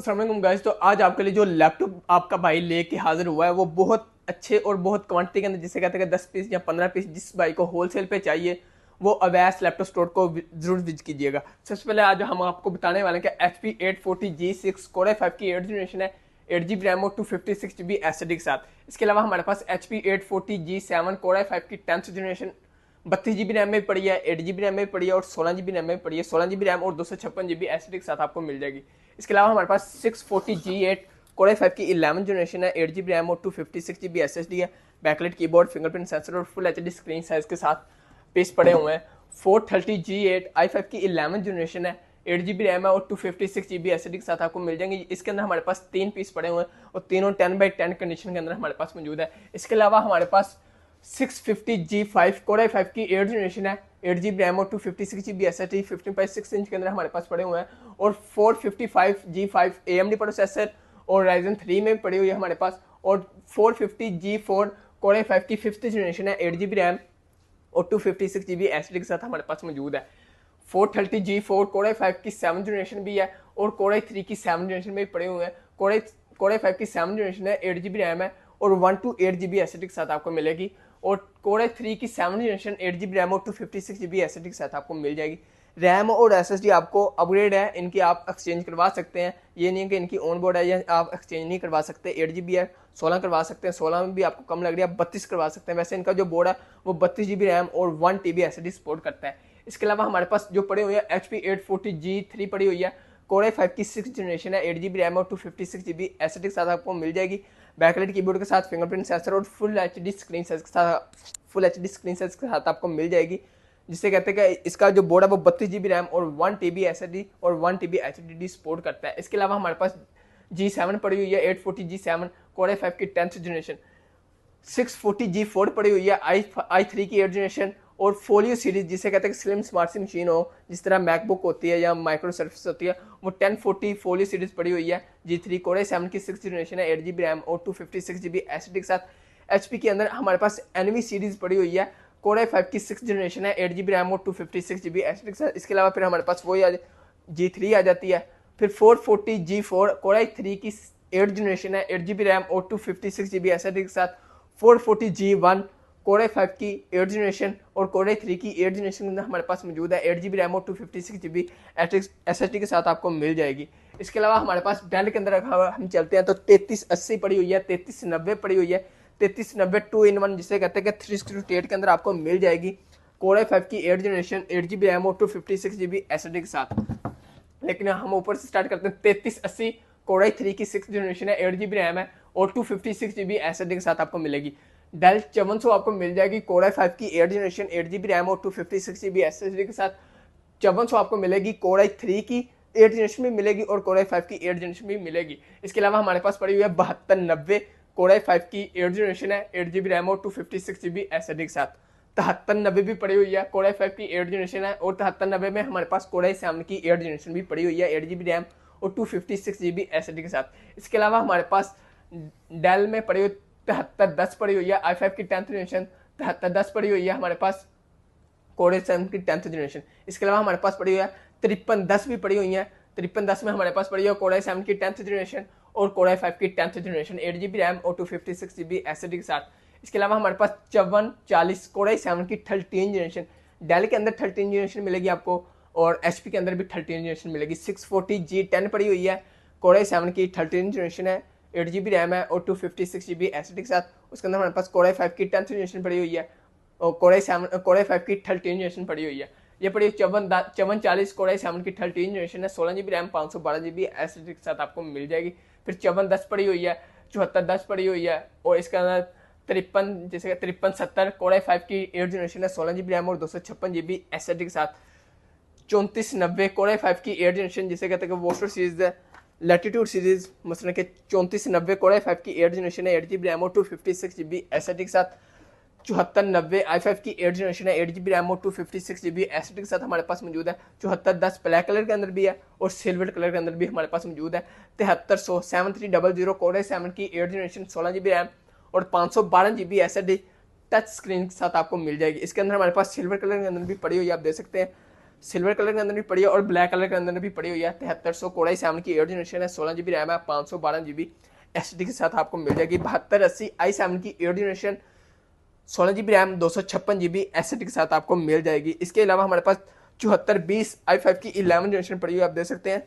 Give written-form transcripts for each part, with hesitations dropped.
अस्सलाम वालेकुम गाइस। तो आज आपके लिए जो लैपटॉप आपका भाई लेके हाजिर हुआ है वो बहुत अच्छे और बहुत क्वांटिटी के अंदर, जिसे कहते हैं कि 10 पीस या 15 पीस जिस भाई को होलसेल पे चाहिए वो अवैस लैपटॉप स्टोर को जरूर विजिट कीजिएगा। सबसे पहले आज हम आपको बताने वाले हैं कि HP 840G6 कोर i5 की 8th जनरेशन है, 8GB रैम और 256GB एसएसडी के साथ। इसके अलावा हमारे पास HP 840G7 कोर i5 की 10th जनरेशन 32GB रैम में पड़ी है, 8GB रैम में पड़ी है और 16GB रैम में पड़ी है। 16GB रैम और 256GB एसएसडी के साथ आपको मिल जाएगी। इसके अलावा हमारे पास 640G8 कोर i5 की 11th जनरेशन है, 8GB रैम और 256GB एसएसडी है। बैकलाइट कीबोर्ड, फिंगरप्रिंट सेंसर और फुल एचडी स्क्रीन साइज के साथ पीस पड़े हुए हैं। 430G8 i5 की 11th जनरेशन है, 8GB रैम है और 256GB एसएसडी के साथ आपको मिल जाएंगे। इसके अंदर हमारे पास 3 पीस पड़े हुए हैं और तीनों 10x10 कंडीशन के अंदर हमारे पास मौजूद है। इसके अलावा हमारे पास 650G5 कोर i5 की 8th जनरेशन है, 8GB रैम और 256GB एसएसडी 15.6 इंच के अंदर हमारे पास पड़े हुए हैं और 455G5 AMD प्रोसेसर और Ryzen 3 में पड़ी हुई है हमारे पास। और 450G4 कोर i5 की 5th जनरेशन है, 8GB रैम और 256GB एसएसडी के साथ हमारे पास मौजूद है। 430G4 कोर i5 की 7th जनरेशन भी है और कोर i3 की 7th जनरेशन में पड़े हुए हैं। कोर i5 की 7th जनरेशन है, 8GB रैम है और 128GB एसएसडी के साथ आपको मिलेगी। और कोर i3 की 7th जनरेशन 8GB रैम और 256GB एसएसडी के साथ आपको मिल जाएगी। रैम और एसएसडी आपको अपग्रेड है, इनकी आप एक्सचेंज करवा सकते हैं। ये नहीं है कि इनकी ऑन बोर्ड है या आप एक्सचेंज नहीं करवा सकते। 8GB है, 16 करवा सकते हैं, 16 में भी आपको कम लग रही है, 32 करवा सकते हैं। वैसे इनका जो बोर्ड है वो 32GB रैम और 1TB एसएसडी सपोर्ट करता है। इसके अलावा हमारे पास जो पड़े हुए हैं HP 840G3 पड़ी हुई है, कोर i5 की 6th जनरेशन है, 8GB रैम और 256GB एसएसडी के साथ आपको मिल जाएगी। बैकलाइट कीबोर्ड के साथ फिंगरप्रिंट सेंसर और फुल एचडी स्क्रीन साइज के साथ आपको मिल जाएगी। जिससे कहते हैं कि इसका जो बोर्ड है वो 32GB रैम और 1TB एसएसडी और 1TB एचडीडी सपोर्ट करता है। इसके अलावा हमारे पास G7 पड़ी हुई है, 840G7 कोर i5 की 10th जनरेशन, 640G4 पड़ी हुई है, i3 की 8th जनरेशन और फोलियो सीरीज, जिसे कहते हैं कि स्लिम स्मार्ट सी मशीन हो, जिस तरह मैकबुक होती है या माइक्रो सर्फेस होती है, वो 1040 फोलियो सीरीज पड़ी हुई है। G3 कोर i7 की 6th जनरेशन है, 8GB रैम और 256GB एसएसडी के साथ। HP के अंदर हमारे पास एनवी सीरीज पड़ी हुई है, कोर i5 की 6th जनरेशन है, 8GB रैम और 256GB एसएसडी के साथ। इसके अलावा फिर हमारे पास वही G3 आ जाती है। फिर 440G4 कोर i3 की 8th जनरेशन है, 8GB रैम और 256GB एसएसडी के साथ। 440G1 कोर i5 की 8th जनरेशन और कोर i3 की 8th जनरेशन के अंदर हमारे पास मौजूद है, 8GB रैम और 256GB एसएसडी के साथ आपको मिल जाएगी। इसके अलावा हमारे पास डेल के अंदर रखा हुआ हम चलते हैं तो 3380 पड़ी हुई है, 3390 पड़ी हुई है, 3390 2-in-1 जिसे कहते हैं कि 3:8 के अंदर आपको मिल जाएगी। कोर i5 की 8th जनरेशन, 8GB रैम और 256GB एसएसडी के साथ। लेकिन हम ऊपर से स्टार्ट करते हैं। 3380 कोर i3 की 6th जनरेशन है, 8GB रैम है और 256GB एसएसडी के साथ आपको मिलेगी। डेल 5400 आपको मिल जाएगी, कोर i5 की 8th जनरेशन, 8GB रैम और 256GB एसएसडी के साथ। 5400 आपको मिलेगी, कोर i3 की 8th जनरेशन भी मिलेगी और कोर i5 की 8th जनरेशन भी मिलेगी। इसके अलावा हमारे पास पड़ी हुई है 7290 कोर i5 की 8th जनरेशन है, 8GB रैम और 256GB एसएसडी के साथ। 7390 भी पड़ी हुई है, कोर i5 की 8th जनरेशन है और 7390 में हमारे पास कोर i7 की 8th जनरेशन भी पड़ी हुई है, 8GB रैम और 256GB एसएसडी के साथ। इसके अलावा हमारे पास डेल में पड़ी हुई 7310 पड़ी हुई है, i5 की 10th जनरेशन 7310 पड़ी हुई है हमारे पास, कोर i7 की 10th जनरेशन। इसके अलावा हमारे पास पड़ी हुई है 5310 भी पड़ी हुई है, 5310 में हमारे पास पड़ी है कोर i7 की 10th जनरेशन और कोर i5 की 10th जनरेशन, 8GB रैम और 256GB एसएसडी के साथ। इसके अलावा हमारे पास 5440 कोर i7 की 13th जनरेशन, डेल के अंदर 13th जनरेशन मिलेगी आपको और HP के अंदर भी 13th जनरेशन मिलेगी। 640G10 पड़ी हुई है, कोर i7 की 13th जनरेशन है, 8GB रैम है और 256GB एसएसडी के साथ। उसके अंदर हमारे पास कोर i5 की 10th जनरेशन पड़ी हुई है और कोर i5 की 13th जनरेशन पड़ी हुई है। ये पड़ी 5440 कोर i7 की 13th जनरेशन है, 16GB रैम 512GB एसएसडी के साथ आपको मिल जाएगी। फिर 5410 पड़ी हुई है, 7410 पड़ी हुई है और इसके अंदर 5370 कोर i5 की 8th जनरेशन है, 16GB रैम और 256GB एसएसडी के साथ। 3490 कोर i5 की 8th जनरेशन जिसे कहते हैं कि वोस्टर सीरीज है, लैटिट्यूड सीरीज मसलन के 3490 कोर i5 की 8th जनरेशन है, 8GB रैम और 256GB एसएसडी के साथ। 7490 i5 की 8th जनरेशन है, 8GB रैम और 256GB एसएसडी के साथ हमारे पास मौजूद है। 7410 ब्लैक कलर के अंदर भी है और सिल्वर कलर के अंदर भी हमारे पास मौजूद है। 7300 7300 कोर i7 की 8th जनरेशन, 16GB रैम और 512GB एसएसडी टच स्क्रीन के साथ आपको मिल जाएगी। इसके अंदर हमारे पास सिल्वर कलर के अंदर भी पड़ी हुई आप देख सकते हैं। सिल्वर कलर के अंदर भी पड़ी है और ब्लैक कलर के अंदर भी पड़ी हुई है। 7300 कोर i7 की 8 जनरेशन है, 16 GB रैम है, 512 GB SSD के साथ आपको मिल जाएगी। 7280 i7 की 8 generation, 16 GB RAM, 256 GB SSD के साथ आपको मिल जाएगी। इसके अलावा हमारे पास 7420 i5 की 11 जनरेशन पड़ी हुई है, आप देख सकते हैं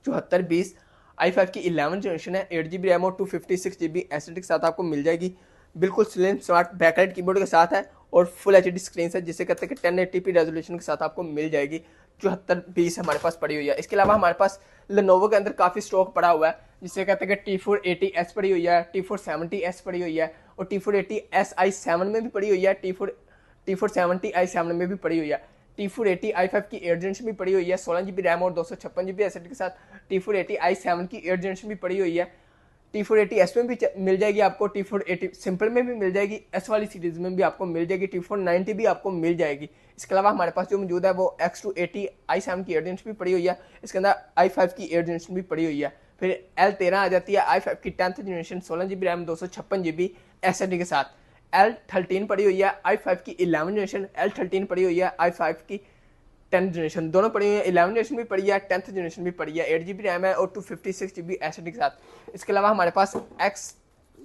7420 i5 की 11 जनरेशन है, 8 GB रैम और 256 GB SSD के साथ आपको मिल जाएगी। बिल्कुल स्लिम स्मार्ट बैकलाइट कीबोर्ड के साथ है और फुल HD स्क्रीन है, जिसे कहते हैं कि 1080p रेजोल्यूशन के साथ आपको मिल जाएगी। 7420 हमारे पास पड़ी हुई है। इसके अलावा हमारे पास लेनोवो के अंदर काफ़ी स्टॉक पड़ा हुआ है, जिसे कहते हैं कि T480S पड़ी हुई है, T470S पड़ी हुई है और T480S i7 में भी पड़ी हुई है, T470 i7 में भी पड़ी हुई है। T480 i5 की 8 जनरेशन भी पड़ी हुई है, 16 GB रैम और 256 GB SSD के साथ। T480 i7 की 8 जनरेशन भी पड़ी हुई है, T480S में भी मिल जाएगी आपको, T480 सिंपल में भी मिल जाएगी, S वाली सीरीज में भी आपको मिल जाएगी, T490 भी आपको मिल जाएगी। इसके अलावा हमारे पास जो मौजूद है वो X280 i7 की 8 जनरेशन भी पड़ी हुई है, इसके अंदर i5 की 8 जनरेशन भी पड़ी हुई है। फिर L13 आ जाती है i5 की 10th generation, 16 GB RAM, 256 GB SSD के साथ। L13 पड़ी हुई है i5 की 11 जनरेशन, L13 पड़ी हुई है i5 की 10th जनरेशन, दोनों पड़ी हुई है। 11 जनरेशन भी पड़ी है, 10th जनरेशन भी पड़ी है, 8 GB रैम है और 256 GB SSD के साथ। इसके अलावा हमारे पास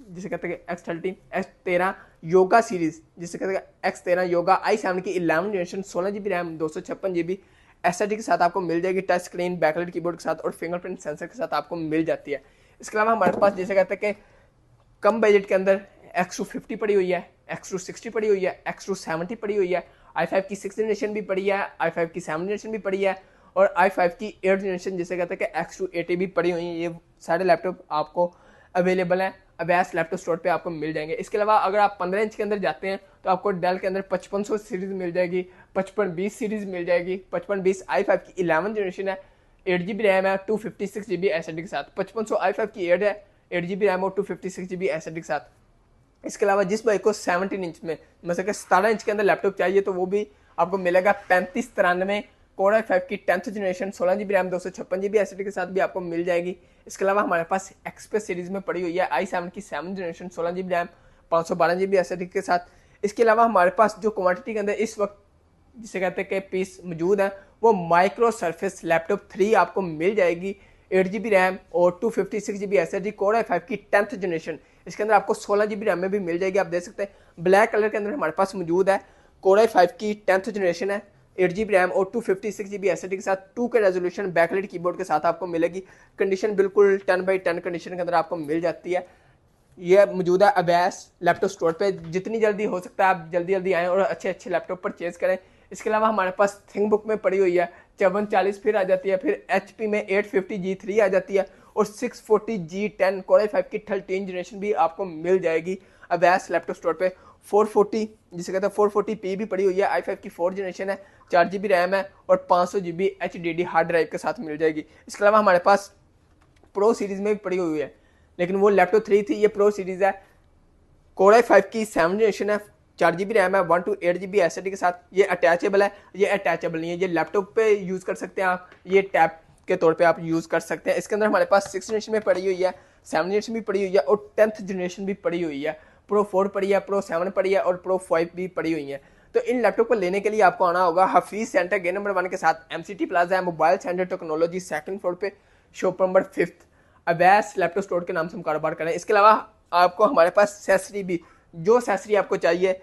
जिसे कहते हैं X13 X13 योगा सीरीज, जिसे कहते हैं X13 योगा i7 की 11 generation, 16 GB RAM, 256 GB SSD के साथ आपको मिल जाएगी। टच स्क्रीन बैकलाइट कीबोर्ड के साथ और फिंगरप्रिंट सेंसर के साथ आपको मिल जाती है। इसके अलावा हमारे पास जिसे कहते हैं कि कम बजट के अंदर X250 पड़ी हुई है, X260 पड़ी हुई है, X270 पड़ी हुई है, i5 की 6th जनरेशन भी पड़ी है, i5 की 7th जनरेशन भी पड़ी है और i5 की 8th जनरेशन जिसे कहते हैं कि X280 भी पड़ी हुई है। ये सारे लैपटॉप आपको अवेलेबल हैं अवैस लैपटॉप स्टोर पे आपको मिल जाएंगे। इसके अलावा अगर आप 15 इंच के अंदर जाते हैं तो आपको डेल के अंदर 5500 सीरीज मिल जाएगी, 5520 सीरीज मिल जाएगी। 5520 i5 की 11 जनरेशन है, 8 GB रैम है, 256 GB SSD के साथ। 5500 i5 की 8 GB रैम और 256 GB SSD के साथ। इसके अलावा जिस भाई को 17 इंच में मतलब 17 इंच के अंदर लैपटॉप चाहिए तो वो भी आपको मिलेगा 3593 कोर i5 की 10th generation, 16 GB RAM, 256 GB SSD के साथ भी आपको मिल जाएगी। इसके अलावा हमारे पास एक्सप्रेस सीरीज में पड़ी हुई है i7 की 7th generation, 16 GB RAM, 512 GB SSD के साथ। इसके अलावा हमारे पास जो क्वांटिटी के अंदर इस वक्त जिसे कहते हैं कि पीस मौजूद है वो माइक्रो सर्फेस लैपटॉप 3 आपको मिल जाएगी, 8 GB रैम और 256 GB SSD, कोर i5 की 10th जनरेशन। इसके अंदर आपको 16 GB रैम में भी मिल जाएगी, आप देख सकते हैं ब्लैक कलर के अंदर हमारे पास मौजूद है। कोर i5 की 10th जनरेशन है, 8 GB रैम और 256 GB SSD के साथ, 2 के रेजोल्यूशन बैकलाइट कीबोर्ड के साथ आपको मिलेगी। कंडीशन बिल्कुल 10/10 कंडीशन के अंदर आपको मिल जाती है। ये मौजूद है अवैस लैपटॉप स्टोर पे, जितनी जल्दी हो सकता है आप जल्दी जल्दी आएँ और अच्छे अच्छे लैपटॉप परचेज करें। इसके अलावा हमारे पास थिंकबुक में पड़ी हुई है 5440 फिर आ जाती है, फिर HP में 850G3 आ जाती है और 640G10 कोर i5 की 13 जनरेशन भी आपको मिल जाएगी अवैस लैपटॉप स्टोर पे। 440 जिसे कहते हैं 440p भी पड़ी हुई है, i5 की 4 जनरेशन है, 4 GB रैम है और 500 GB HDD हार्ड ड्राइव के साथ मिल जाएगी। इसके अलावा हमारे पास प्रो सीरीज में भी पड़ी हुई है, लेकिन वो लैपटॉप 3 थी, ये प्रो सीरीज है। कोर i5 की 7 जनरेशन है, 4 GB रैम है, 1 to 8 GB SSD के साथ। ये अटैचेबल है, ये अटैचेबल नहीं है, ये लैपटॉप पे यूज़ कर सकते हैं आप, ये टैब के तौर पे आप यूज़ कर सकते हैं। इसके अंदर हमारे पास 6 जनरेशन में पड़ी हुई है, 7 जनरेशन भी पड़ी हुई है और 10th जनरेशन भी पड़ी हुई है। प्रो 4 पड़ी है, प्रो 7 पड़ी है और प्रो 5 भी पड़ी हुई है। तो इन लैपटॉप को लेने के लिए आपको आना होगा हफीज़ सेंटर गेट नंबर 1 के साथ, MCT प्लाजा है, mobile centre technology 2nd floor पे, shop number 5th, Awais laptop store के नाम से हम कारोबार करें। इसके अलावा आपको हमारे पास एक्सेसरी भी, जो एक्सेसरी आपको चाहिए